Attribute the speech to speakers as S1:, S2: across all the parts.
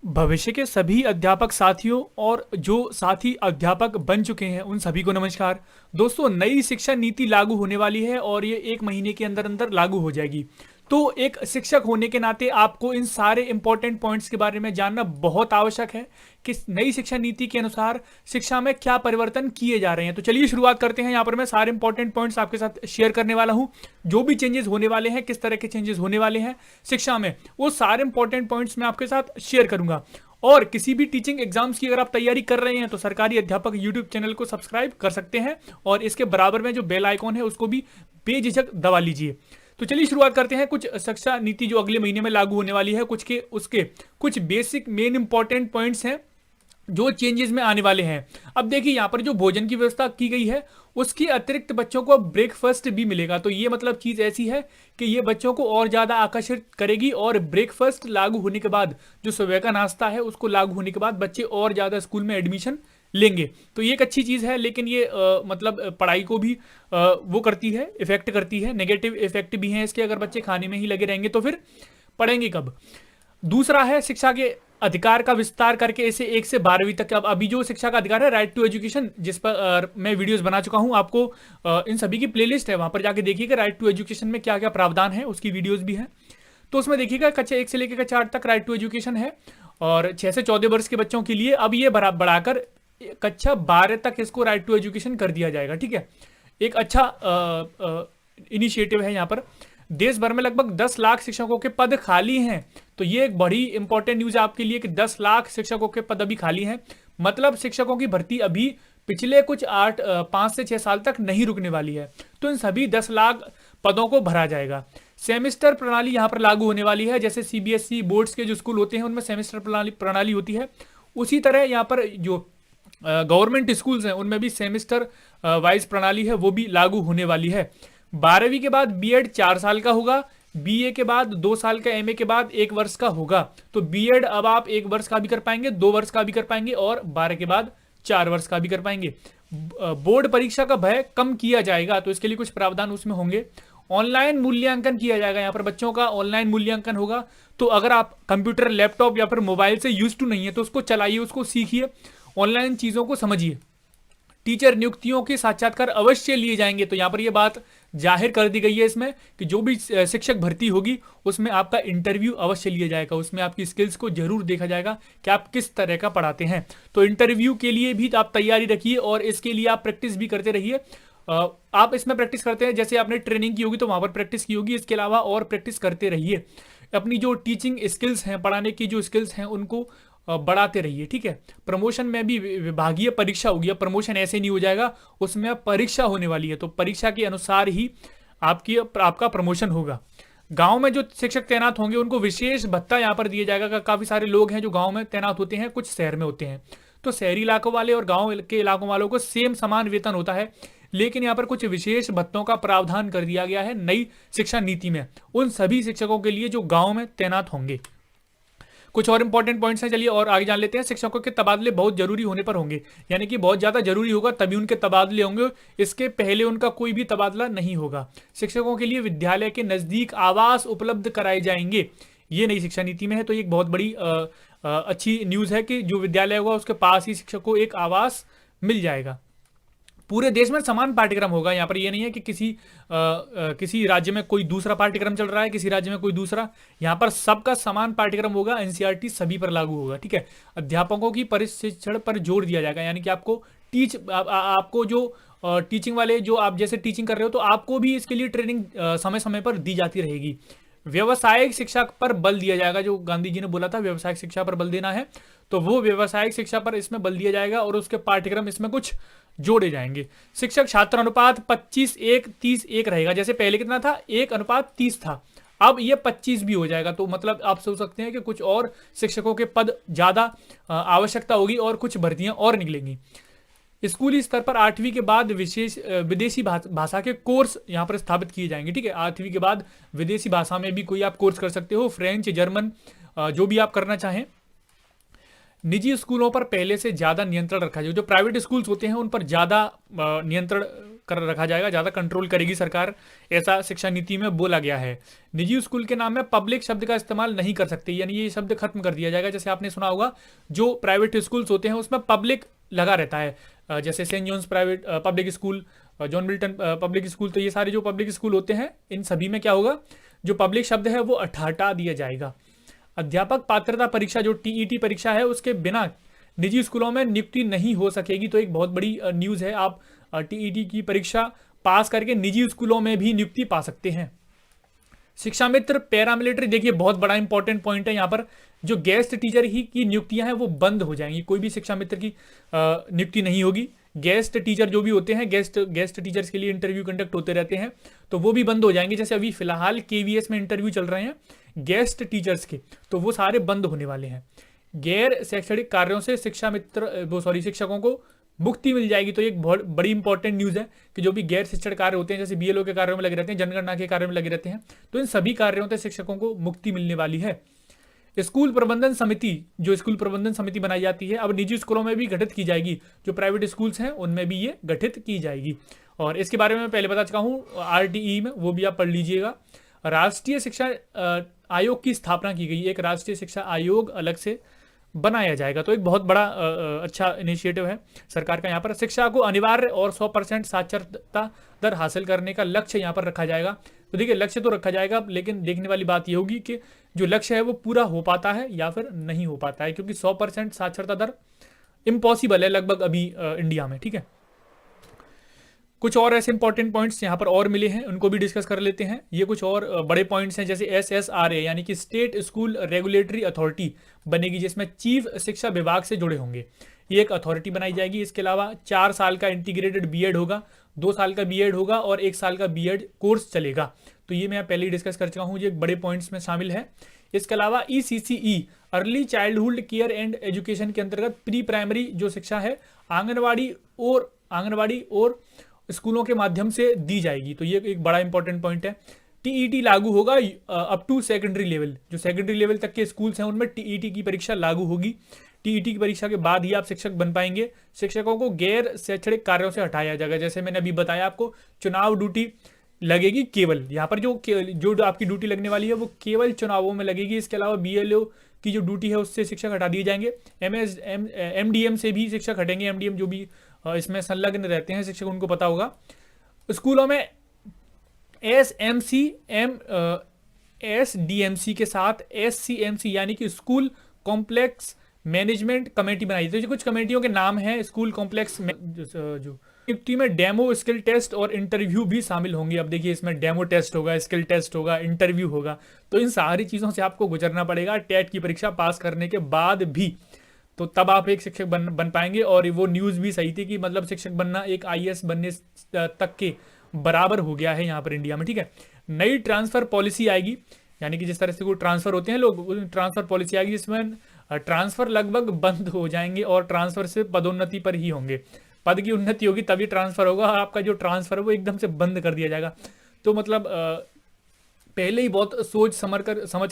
S1: भविष्य के सभी अध्यापक साथियों और जो साथी अध्यापक बन चुके हैं उन सभी को नमस्कार। दोस्तों, नई शिक्षा नीति लागू होने वाली है और ये 1 महीने के अंदर अंदर लागू हो जाएगी। तो एक शिक्षक होने के नाते आपको इन सारे इंपॉर्टेंट पॉइंट्स के बारे में जानना बहुत आवश्यक है कि नई शिक्षा नीति के अनुसार शिक्षा में क्या परिवर्तन किए जा रहे हैं। तो चलिए शुरुआत करते हैं। यहाँ पर मैं सारे इंपॉर्टेंट पॉइंट्स आपके साथ शेयर करने वाला हूँ। जो भी चेंजेस होने वाले हैं, किस तरह के चेंजेस होने वाले हैं शिक्षा में, वो सारे इंपॉर्टेंट पॉइंट्स मैं आपके साथ शेयर करूंगा। और किसी भी टीचिंग एग्जाम्स की अगर आप तैयारी कर रहे हैं तो सरकारी अध्यापक यूट्यूब चैनल को सब्सक्राइब कर सकते हैं और इसके बराबर में जो बेल आइकॉन है उसको भी बेझिझक दबा लीजिए। तो चलिए शुरुआत करते हैं। कुछ शिक्षा नीति जो अगले महीने में लागू होने वाली है, कुछ के उसके कुछ बेसिक मेन इंपॉर्टेंट पॉइंट्स हैं जो चेंजेस में आने वाले हैं। अब देखिए, यहाँ पर जो भोजन की व्यवस्था की गई है उसके अतिरिक्त बच्चों को ब्रेकफास्ट भी मिलेगा। तो ये मतलब चीज़ ऐसी है कि ये बच्चों को और ज़्यादा आकर्षित करेगी और ब्रेकफास्ट लागू होने के बाद, जो सुबह का नाश्ता है उसको लागू होने के बाद बच्चे और ज़्यादा स्कूल में एडमिशन लेंगे। तो ये एक अच्छी चीज़ है, लेकिन ये मतलब पढ़ाई को भी वो करती है, इफेक्ट करती है। नेगेटिव इफेक्ट भी हैं इसके। अगर बच्चे खाने में ही लगे रहेंगे तो फिर पढ़ेंगे कब। दूसरा है शिक्षा के अधिकार का विस्तार करके इसे 1 से 12वीं तक। अब अभी जो शिक्षा का अधिकार है, राइट टू एजुकेशन, जिस पर मैं वीडियोस बना चुका हूं, आपको इन सभी की प्लेलिस्ट है, वहां पर जाके देखिएगा राइट टू एजुकेशन में क्या क्या प्रावधान है, उसकी वीडियोस भी हैं। तो उसमें देखिएगा कक्षा 1 से लेकर कक्षा 8 तक राइट टू एजुकेशन है और 6 से 14 वर्ष के बच्चों के लिए अब ये बढ़ाकर कक्षा 12 तक इसको राइट टू एजुकेशन कर दिया जाएगा। ठीक है, एक अच्छा इनिशिएटिव है। यहाँ पर देश भर में लगभग 10 लाख शिक्षकों के पद खाली हैं। तो ये एक बड़ी इंपॉर्टेंट न्यूज है आपके लिए कि 10 लाख शिक्षकों के पद अभी खाली हैं। मतलब शिक्षकों की भर्ती अभी पिछले कुछ 5 से 6 साल तक नहीं रुकने वाली है। तो इन सभी 10 लाख पदों को भरा जाएगा। सेमेस्टर प्रणाली यहाँ पर लागू होने वाली है। जैसे सीबीएसई बोर्ड्स के जो स्कूल होते हैं उनमें सेमेस्टर प्रणाली होती है, उसी तरह यहाँ पर जो गवर्नमेंट स्कूल्स हैं उनमें भी सेमेस्टर वाइज प्रणाली है, वो भी लागू होने वाली है। 12वीं के बाद बीएड 4 साल का होगा, बीए के बाद 2 साल का, एमए के बाद 1 वर्ष का होगा। तो बीएड अब आप 1 वर्ष का भी कर पाएंगे, 2 वर्ष का भी कर पाएंगे और 12 के बाद 4 वर्ष का भी कर पाएंगे। बोर्ड परीक्षा का भय कम किया जाएगा, तो इसके लिए कुछ प्रावधान उसमें होंगे। ऑनलाइन मूल्यांकन किया जाएगा, यहाँ पर बच्चों का ऑनलाइन मूल्यांकन होगा। तो अगर आप कंप्यूटर, लैपटॉप या फिर मोबाइल से यूज टू नहीं है तो उसको चलाइए, उसको सीखिए, ऑनलाइन चीज़ों को समझिए। टीचर नियुक्तियों के साक्षात्कार अवश्य लिए जाएंगे। तो यहाँ पर यह बात जाहिर कर दी गई है इसमें कि जो भी शिक्षक भर्ती होगी उसमें आपका इंटरव्यू अवश्य लिया जाएगा। उसमें आपकी स्किल्स को जरूर देखा जाएगा कि आप किस तरह का पढ़ाते हैं। तो इंटरव्यू के लिए भी आप तैयारी रखिए और इसके लिए आप प्रैक्टिस भी करते रहिए। आप इसमें प्रैक्टिस करते हैं, जैसे आपने ट्रेनिंग की होगी तो वहाँ पर प्रैक्टिस की होगी, इसके अलावा और प्रैक्टिस करते रहिए। अपनी जो टीचिंग स्किल्स हैं, पढ़ाने की जो स्किल्स हैं, उनको बढ़ाते रहिए। ठीक है, प्रमोशन में भी विभागीय परीक्षा होगी। अब प्रमोशन ऐसे नहीं हो जाएगा, उसमें अब परीक्षा होने वाली है। तो परीक्षा के अनुसार ही आपका प्रमोशन होगा। गांव में जो शिक्षक तैनात होंगे उनको विशेष भत्ता यहाँ पर दिया जाएगा। काफ़ी सारे लोग हैं जो गांव में तैनात होते हैं, कुछ शहर में होते हैं। तो शहरी इलाकों वाले और गांव के इलाकों वालों को सेम समान वेतन होता है, लेकिन यहाँ पर कुछ विशेष भत्तों का प्रावधान कर दिया गया है नई शिक्षा नीति में, उन सभी शिक्षकों के लिए जो गाँव में तैनात होंगे। कुछ और इंपॉर्टेंट पॉइंट्स हैं, चलिए और आगे जान लेते हैं। शिक्षकों के तबादले बहुत जरूरी होने पर होंगे, यानी कि बहुत ज़्यादा जरूरी होगा तभी उनके तबादले होंगे, इसके पहले उनका कोई भी तबादला नहीं होगा। शिक्षकों के लिए विद्यालय के नज़दीक आवास उपलब्ध कराए जाएंगे, ये नई शिक्षा नीति में है। तो एक बहुत बड़ी अच्छी न्यूज़ है कि जो विद्यालय होगा उसके पास ही शिक्षक को एक आवास मिल जाएगा। पूरे देश में समान पाठ्यक्रम होगा। यहाँ पर ये नहीं है कि किसी राज्य में कोई दूसरा पाठ्यक्रम चल रहा है, किसी राज्य में कोई दूसरा। यहाँ पर सबका समान पाठ्यक्रम होगा, एनसीईआरटी सभी पर लागू होगा। ठीक है, अध्यापकों की प्रशिक्षण पर जोर दिया जाएगा, यानी कि आपको जो टीचिंग वाले, जो आप जैसे टीचिंग कर रहे हो तो आपको भी इसके लिए ट्रेनिंग समय समय पर दी जाती रहेगी। व्यवसायिक शिक्षा पर बल दिया जाएगा, जो गांधी जी ने बोला था व्यवसायिक शिक्षा पर बल देना है, तो वो व्यवसायिक शिक्षा पर इसमें बल दिया जाएगा और उसके पाठ्यक्रम इसमें कुछ जोड़े जाएंगे। शिक्षक छात्र अनुपात 25:1:30:1 रहेगा। जैसे पहले कितना था, 1:30 था, अब ये 25 भी हो जाएगा। तो मतलब आप सोच सकते हैं कि कुछ और शिक्षकों के पद ज़्यादा आवश्यकता होगी और कुछ भर्तियां और निकलेंगी। स्कूली स्तर पर 8वीं के बाद विदेशी भाषा के कोर्स यहाँ पर स्थापित किए जाएंगे। ठीक है, 8वीं के बाद विदेशी भाषा में भी कोई आप कोर्स कर सकते हो, फ्रेंच, जर्मन, जो भी आप करना चाहें। निजी स्कूलों पर पहले से ज़्यादा नियंत्रण रखा जाएगा। जो प्राइवेट स्कूल्स होते हैं उन पर ज़्यादा नियंत्रण कर रखा जाएगा, ज़्यादा कंट्रोल करेगी सरकार, ऐसा शिक्षा नीति में बोला गया है। निजी स्कूल के नाम में पब्लिक शब्द का इस्तेमाल नहीं कर सकते, यानी ये शब्द खत्म कर दिया जाएगा। जैसे आपने सुना होगा जो प्राइवेट स्कूल्स होते हैं उसमें पब्लिक लगा रहता है, जैसे saint John's private public school, John Milton public school, तो ये सारे जो पब्लिक स्कूल होते हैं इन सभी में क्या होगा, जो पब्लिक शब्द है वो हटा दिया जाएगा। अध्यापक पात्रता परीक्षा जो टीईटी परीक्षा है उसके बिना निजी स्कूलों में नियुक्ति नहीं हो सकेगी। तो एक बहुत बड़ी न्यूज़ है, आप टीईटी की परीक्षा पास करके निजी स्कूलों में भी नियुक्ति पा सकते हैं। शिक्षा मित्र पैरामिलिट्री, देखिए बहुत बड़ा इंपॉर्टेंट पॉइंट है यहाँ पर, जो गेस्ट टीचर ही की नियुक्तियां हैं वो बंद हो जाएंगी, कोई भी शिक्षा मित्र की नियुक्ति नहीं होगी। गेस्ट टीचर जो भी होते हैं, गेस्ट टीचर्स के लिए इंटरव्यू कंडक्ट होते रहते हैं, तो वो भी बंद हो जाएंगे। जैसे अभी फिलहाल केवीएस में इंटरव्यू चल रहे हैं गेस्ट टीचर्स के, तो वो सारे बंद होने वाले हैं। गैर शैक्षणिक कार्यों से शिक्षकों को मुक्ति मिल जाएगी। तो एक बहुत बड़ी इंपॉर्टेंट न्यूज़ है कि जो भी गैर शिक्षण कार्य होते हैं, जैसे बीएलओ के कार्यों में लगे रहते हैं, जनगणना के कार्यों में लगे रहते हैं, तो इन सभी कार्यों से शिक्षकों को मुक्ति मिलने वाली है। स्कूल प्रबंधन समिति, जो स्कूल प्रबंधन समिति बनाई जाती है अब निजी स्कूलों में भी गठित की जाएगी, जो प्राइवेट स्कूल्स हैं उनमें भी ये गठित की जाएगी। और इसके बारे में पहले बता चुका हूँ आरटीई में, वो भी आप पढ़ लीजिएगा। राष्ट्रीय शिक्षा आयोग की स्थापना की गई, एक राष्ट्रीय शिक्षा आयोग अलग से बनाया जाएगा। तो एक बहुत बड़ा अच्छा इनिशिएटिव है सरकार का। यहाँ पर शिक्षा को अनिवार्य और 100% साक्षरता दर हासिल करने का लक्ष्य यहाँ पर रखा जाएगा। तो देखिए लक्ष्य तो रखा जाएगा, लेकिन देखने वाली बात ये होगी कि जो लक्ष्य है वो पूरा हो पाता है या फिर नहीं हो पाता है, क्योंकि 100% साक्षरता दर इम्पॉसिबल है लगभग अभी इंडिया में। ठीक है, कुछ और ऐसे इंपॉर्टेंट पॉइंट्स यहाँ पर और मिले हैं, उनको भी डिस्कस कर लेते हैं। ये कुछ और बड़े पॉइंट्स हैं, जैसे SSRA यानी कि स्टेट स्कूल रेगुलेटरी अथॉरिटी बनेगी, जिसमें चीफ शिक्षा विभाग से जुड़े होंगे। ये एक अथॉरिटी बनाई जाएगी। इसके अलावा 4 साल का इंटीग्रेटेड बीएड होगा, 2 साल का बीएड होगा और 1 साल का बीएड कोर्स चलेगा। तो ये मैं पहले ही डिस्कस कर चुका हूँ, ये बड़े पॉइंट्स में शामिल है। इसके अलावा ECCE early childhood care and education के अंतर्गत प्री प्राइमरी जो शिक्षा है आंगनवाड़ी और स्कूलों के माध्यम से दी जाएगी। तो ये एक बड़ा इंपॉर्टेंट पॉइंट है। टीईटी लागू होगा अप टू सेकेंडरी लेवल, जो सेकेंडरी लेवल तक के स्कूल्स हैं उनमें टीईटी की परीक्षा लागू होगी। टीईटी की परीक्षा के बाद ही आप शिक्षक बन पाएंगे। शिक्षकों को गैर शैक्षणिक कार्यों से हटाया जाएगा। जैसे मैंने अभी बताया आपको, चुनाव ड्यूटी लगेगी केवल, यहाँ पर जो आपकी ड्यूटी लगने वाली है वो केवल चुनावों में लगेगी। इसके अलावा बीएलओ की जो ड्यूटी है उससे शिक्षक हटा दिए जाएंगे। MDM से भी शिक्षक हटेंगे। MDM जो भी इसमें संलग्न रहते हैं शिक्षक, उनको पता होगा। स्कूलों में SDMC के साथ SCMC यानी कि स्कूल कॉम्प्लेक्स मैनेजमेंट कमेटी बनाई। तो कुछ कमेटियों के नाम हैं स्कूल कॉम्प्लेक्स जो नियुक्ति में डेमो स्किल टेस्ट और इंटरव्यू भी शामिल होंगे। अब देखिए इसमें डेमो टेस्ट होगा, स्किल टेस्ट होगा, इंटरव्यू होगा, तो इन सारी चीज़ों से आपको गुजरना पड़ेगा टेट की परीक्षा पास करने के बाद भी। तो तब आप एक शिक्षक बन पाएंगे। और वो न्यूज़ भी सही थी कि मतलब शिक्षक बनना एक IAS बनने तक के बराबर हो गया है यहाँ पर इंडिया में। ठीक है, नई ट्रांसफ़र पॉलिसी आएगी, यानी कि जिस तरह से वो ट्रांसफ़र होते हैं लोग, ट्रांसफ़र पॉलिसी आएगी जिसमें ट्रांसफ़र लगभग बंद हो जाएंगे और ट्रांसफ़र से पदोन्नति पर ही होंगे। पद की उन्नति होगी तभी ट्रांसफ़र होगा, और आपका जो ट्रांसफ़र है वो एकदम से बंद कर दिया जाएगा। तो मतलब पहले ही बहुत सोच समझ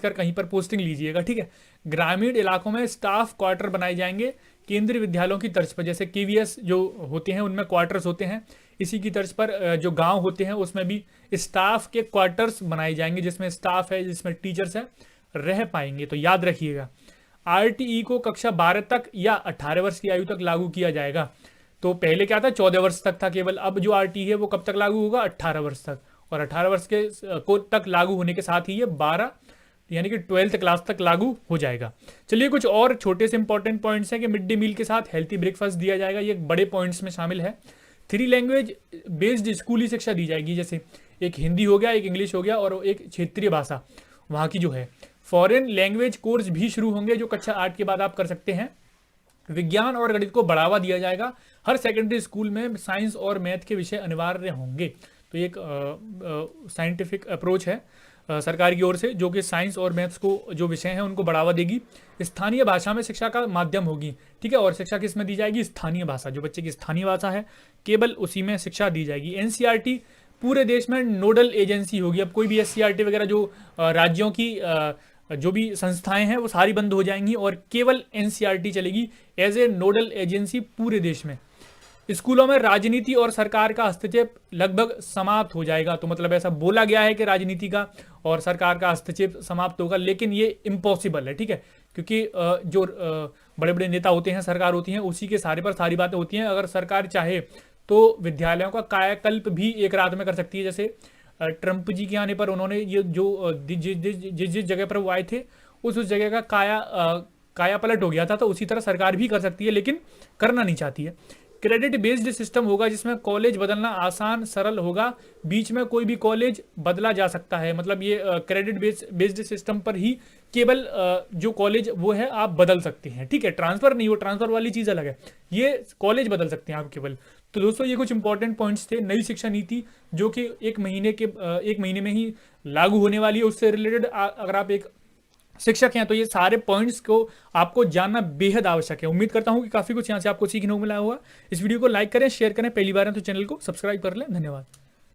S1: कर कहीं पर पोस्टिंग लीजिएगा। ठीक है, ग्रामीण इलाकों में स्टाफ क्वार्टर बनाए जाएंगे केंद्रीय विद्यालयों की तर्ज पर। जैसे KVS जो होते हैं उनमें क्वार्टर्स होते हैं, इसी की तर्ज पर जो गांव होते हैं उसमें भी स्टाफ के क्वार्टर्स बनाए जाएंगे, जिसमें स्टाफ है, जिसमें टीचर्स है, रह पाएंगे। तो याद रखिएगा, RTE को कक्षा 12 तक या 18 वर्ष की आयु तक लागू किया जाएगा। तो पहले क्या था, 14 वर्ष तक था केवल। अब जो RTE है वो कब तक लागू होगा, 18 वर्ष तक। और 18 वर्ष के को तक लागू होने के साथ ही ये 12 यानी कि 12th क्लास तक लागू हो जाएगा। चलिए कुछ और छोटे से इंपॉर्टेंट पॉइंट्स हैं कि मिड डे मील के साथ हेल्थी ब्रेकफास्ट दिया जाएगा, ये बड़े पॉइंट्स में शामिल है। 3 लैंग्वेज बेस्ड स्कूली शिक्षा दी जाएगी, जैसे एक हिंदी हो गया, एक इंग्लिश हो गया और एक क्षेत्रीय भाषा वहाँ की जो है। फॉरेन लैंग्वेज कोर्स भी शुरू होंगे जो कक्षा 8 के बाद आप कर सकते हैं। विज्ञान और गणित को बढ़ावा दिया जाएगा। हर सेकेंडरी स्कूल में साइंस और मैथ के विषय अनिवार्य होंगे। तो एक साइंटिफिक अप्रोच है सरकार की ओर से, जो कि साइंस और मैथ्स को जो विषय हैं उनको बढ़ावा देगी। स्थानीय भाषा में शिक्षा का माध्यम होगी। ठीक है, और शिक्षा किस में दी जाएगी, स्थानीय भाषा, जो बच्चे की स्थानीय भाषा है केवल उसी में शिक्षा दी जाएगी। NCERT पूरे देश में नोडल एजेंसी होगी। अब कोई भी SCERT वगैरह जो राज्यों की जो भी संस्थाएं हैं वो सारी बंद हो जाएंगी और केवल एनसीईआरटी चलेगी एज ए नोडल एजेंसी पूरे देश में। स्कूलों में राजनीति और सरकार का हस्तक्षेप लगभग समाप्त हो जाएगा। तो मतलब ऐसा बोला गया है कि राजनीति का और सरकार का हस्तक्षेप समाप्त होगा, लेकिन ये इम्पॉसिबल है, ठीक है, क्योंकि जो बड़े बड़े नेता होते हैं, सरकार होती है, उसी के सारे पर सारी बातें होती हैं। अगर सरकार चाहे तो विद्यालयों का कायाकल्प भी एक रात में कर सकती है। जैसे ट्रंप जी के आने पर उन्होंने ये जो जिस जिस जगह पर वो आए थे उस जगह का काया पलट हो गया था। तो उसी तरह सरकार भी कर सकती है, लेकिन करना नहीं चाहती है। क्रेडिट बेस्ड सिस्टम होगा जिसमें कॉलेज बदलना आसान सरल होगा, बीच में कोई भी कॉलेज बदला जा सकता है। मतलब ये क्रेडिट बेस्ड सिस्टम पर ही केवल जो कॉलेज वो है आप बदल सकते हैं, ठीक है, ट्रांसफर नहीं, वो ट्रांसफर वाली चीज़ अलग है, ये कॉलेज बदल सकते हैं आप केवल। तो दोस्तों ये कुछ इंपॉर्टेंट पॉइंट्स थे नई शिक्षा नीति जो कि एक महीने में ही लागू होने वाली है। उससे रिलेटेड अगर आप एक शिक्षक हैं तो ये सारे पॉइंट्स को आपको जानना बेहद आवश्यक है। उम्मीद करता हूं कि काफी कुछ यहां से आपको सीखने को मिला होगा। इस वीडियो को लाइक करें, शेयर करें, पहली बार है तो चैनल को सब्सक्राइब कर लें। धन्यवाद।